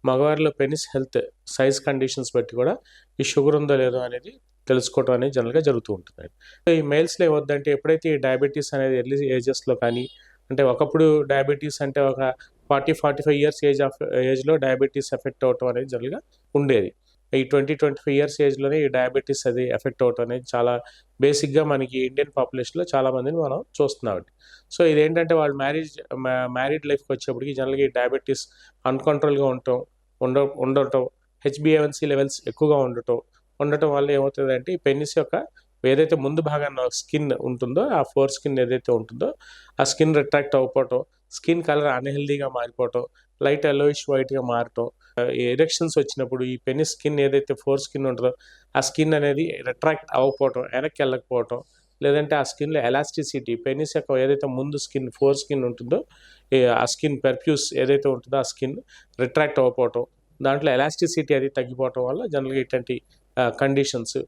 మగవారిలో penis health size conditions బట్టి కూడా ఈ షుగర్ ఉందో లేదో అనేది తెలుసుకోవడం అనేది జనరల్గా జరుగుతూ ఉంటుంది. ఈ మేల్స్లో ఏమవుద్దంటే ఎప్పుడైతే ఈ డయాబెటీస్ అనేది ఎర్లీ ఏజెస్లో కానీ, అంటే ఒకప్పుడు డయాబెటీస్ అంటే ఒక 40-45 ఇయర్స్ ఏజ్లో డయాబెటీస్ ఎఫెక్ట్ అవ్వటం అనేది జనరల్గా ఉండేది. ఈ 20-25 ఇయర్స్ ఏజ్లోనే ఈ డయాబెటీస్ అది ఎఫెక్ట్ అవ్వటం అనేది చాలా బేసిక్గా మనకి ఇండియన్ పాపులేషన్లో చాలామందిని మనం చూస్తున్నామండి. సో ఇదేంటంటే వాళ్ళు మ్యారీడ్ లైఫ్కి వచ్చేప్పటికి జనరల్గా ఈ డయాబెటీస్ అన్‌కంట్రోల్‌గా ఉండటం, హెచ్‌బీఏవన్సీ లెవెల్స్ ఎక్కువగా ఉండటం వల్ల ఏమవుతుందంటే ఈ పెనిస్ యొక్క ఏదైతే ముందు భాగాన స్కిన్ ఉంటుందో, ఆ ఫోర్ స్కిన్ ఏదైతే ఉంటుందో ఆ స్కిన్ రిట్రాక్ట్ అవ్వకపోవటం, స్కిన్ కలర్ అన్‌హెల్తీగా మారిపోవటం, లైట్ యెల్లోయిష్ వైట్‌గా మారటం, ఎరెక్షన్స్ వచ్చినప్పుడు ఈ పెనిస్ స్కిన్ ఏదైతే ఫోర్ స్కిన్ ఉంటుందో ఆ స్కిన్ అనేది రిట్రాక్ట్ అవ్వకపోవటం, వెనక్కి వెళ్ళకపోవటం, లేదంటే ఆ స్కిన్‌లో ఎలాస్టిసిటీ పెనిస్ యొక్క ఏదైతే ముందు స్కిన్ ఫోర్ స్కిన్ ఉంటుందో ఆ స్కిన్ పెర్ఫ్యూస్ ఏదైతే ఉంటుందో ఆ స్కిన్ రిట్రాక్ట్ అవ్వకపోవటం, దాంట్లో ఎలాస్టిసిటీ అది తగ్గిపోవటం వల్ల జనరల్‌గా ఇట్లాంటి కండిషన్స్